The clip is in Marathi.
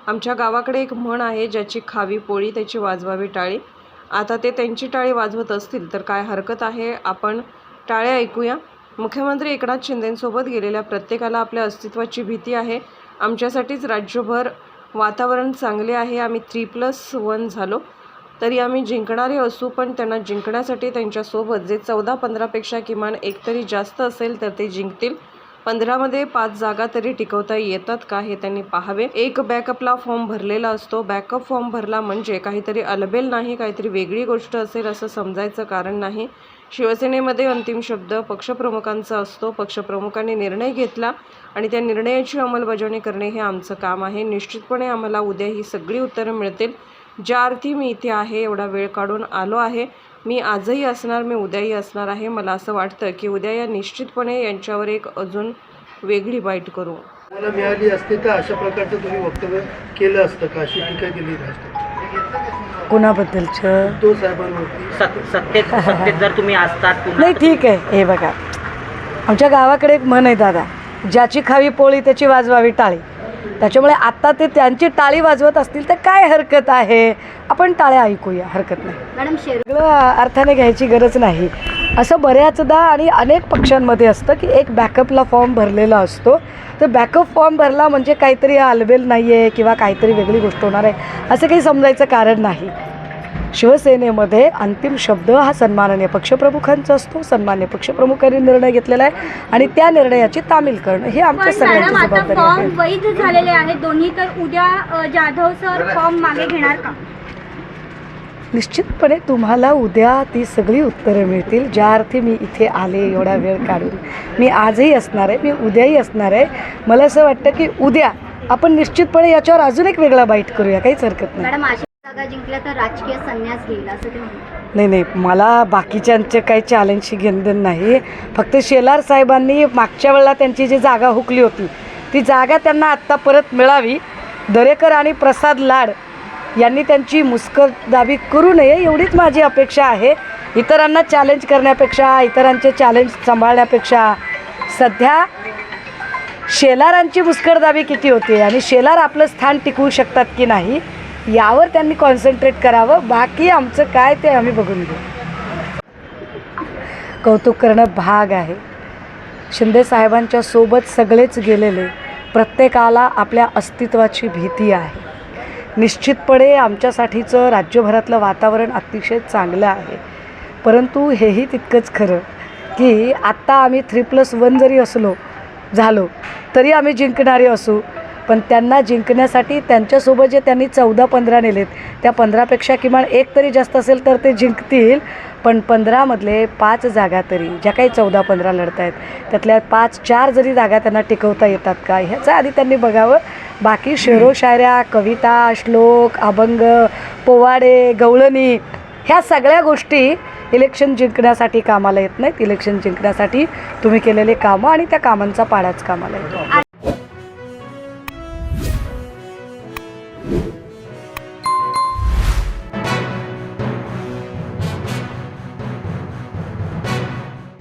आमच्या गावाकडे एक म्हण आहे, ज्याची खावी पोळी त्याची वाजवावी टाळी. आता ते त्यांची टाळी वाजवत असतील तर काय हरकत आहे. आपण टाळ्या ऐकूया. मुख्यमंत्री एकनाथ शिंदेंसोबत गेलेल्या प्रत्येकाला आपल्या अस्तित्वाची भीती आहे. आमच्यासाठीच राज्यभर वातावरण चांगले आहे. आम्ही 3+1 झालो तरी आम्ही जिंकणारे असू, पण त्यांना जिंकण्यासाठी त्यांच्यासोबत जे 14-15पेक्षा किमान एक तरी जास्त असेल तर ते जिंकतील. 15मध्ये 5 जागा तरी टिकवता येतात का हे त्यांनी पाहावे. एक बॅकअपला फॉर्म भरलेला असतो. बॅकअप फॉर्म भरला म्हणजे काहीतरी अलबेल नाही, काहीतरी वेगळी गोष्ट असेल असं समजायचं कारण नाही. शिवसेनेमध्ये अंतिम शब्द पक्षप्रमुखांचा असतो. पक्षप्रमुखांनी निर्णय घेतला आणि त्या निर्णयाची अंमलबजावणी करणे हे आमचं काम आहे. निश्चितपणे आम्हाला उद्या ही सगळी उत्तरं मिळतील. ज्या अर्थी मी इथे आहे, एवढा वेळ काढून आलो आहे. मी आजही असणार, मी उद्याही असणार आहे. मला असं वाटतं की उद्या या निश्चितपणे यांच्यावर एक अजून वेगळी बाईट करू. मला मिळाली असते तर अशा प्रकारचं तुम्ही वक्तव्य केलं असतं का, अशी टीका केली असते कोणाबद्दलचं? तो साहेबांवरती. सत्तेत जर तुम्ही असतात नाही, ठीक आहे. हे बघा, आमच्या गावाकडे एक म्हण आहे दादा, ज्याची खावी पोळी त्याची वाजवावी टाळी. त्याच्यामुळे आता ते त्यांची टाळी वाजवत असतील तर काय हरकत आहे. आपण टाळ्या ऐकूया, हरकत नाही. मॅडम, वेगळं अर्थाने घ्यायची गरज नाही. असं बऱ्याचदा आणि अनेक पक्षांमध्ये असतं की एक बॅकअपला फॉर्म भरलेला असतो. तर बॅकअप फॉर्म भरला म्हणजे काहीतरी अलबेल नाही आहे किंवा काहीतरी वेगळी गोष्ट होणार आहे असं काही समजायचं कारण नाही. शिवसेनेमध्ये अंतिम शब्द हा सन्माननीय पक्षप्रमुखांचा असतो. सन्माननीय पक्षप्रमुखांनी निर्णय घेतलेला आहे आणि त्या निर्णयाची तामील करणं हे आमच्या सगळ्यांची जबाबदारी आहे. फॉर्म वैध झालेले आहेत दोन्ही, तर उद्या जाधव सर फॉर्म मागे घेणार का? निश्चितपणे तुम्हाला उद्या ती सगळी उत्तरं मिळतील. ज्या अर्थी मी इथे आले एवढा वेळ काढून, मी आजही असणार आहे, मी उद्याही असणार आहे. मला असं वाटतं की उद्या आपण निश्चितपणे याच्यावर अजून एक वेगळा बाईट करूया, काहीच हरकत नाही. मॅडम, अशा जागा जिंकल्या तर राजकीय संन्यास घेईल असं ते म्हणतात. नाही, मला बाकीच्यांचे काही चॅलेंजशी घेणदेण नाही. फक्त शेलार साहेबांनी मागच्या वेळेला त्यांची जी जागा हुकली होती ती जागा त्यांना आत्ता परत मिळावी. दरेकर आणि प्रसाद लाड यांनी त्यांची मुस्करदाबी करू नये एवढीच माझी अपेक्षा आहे. इतरांना चॅलेंज करण्यापेक्षा, इतरांचे चॅलेंज सांभाळण्यापेक्षा सध्या शेलारांची मुस्करदाबी किती होते आणि शेलार आपलं स्थान टिकवू शकतात की नाही यावर त्यांनी कॉन्सन्ट्रेट करावं. बाकी आमचं काय ते आम्ही बघून घेऊ. कौतुक करणं भाग आहे. शिंदे साहेबांच्या सोबत सगळेच गेलेले, प्रत्येकाला आपल्या अस्तित्वाची भीती आहे. निश्चितपणे आमच्यासाठीचं राज्यभरातलं वातावरण अतिशय चांगलं आहे. परंतु हेही तितकंच खरं की आत्ता आम्ही 3+1 जरी झालो तरी आम्ही जिंकणारे असू. पण त्यांना जिंकण्यासाठी त्यांच्यासोबत जे त्यांनी 14-15 नेलेत त्या 15पेक्षा किमान एक तरी जास्त असेल तर ते जिंकतील. पण 15मधले 5 जागा तरी, ज्या काही 14-15 लढत आहेत त्यातल्या 5-4 जरी जागा त्यांना टिकवता येतात का ह्याचं आधी त्यांनी बघावं. बाकी शेरो शायऱ्या, कविता, श्लोक, अभंग, पोवाडे, गवळणी ह्या सगळ्या गोष्टी इलेक्शन जिंकण्यासाठी कामाला येत नाहीत. इलेक्शन जिंकण्यासाठी तुम्ही केलेले कामं आणि त्या कामांचा पाडाच कामाला येतो.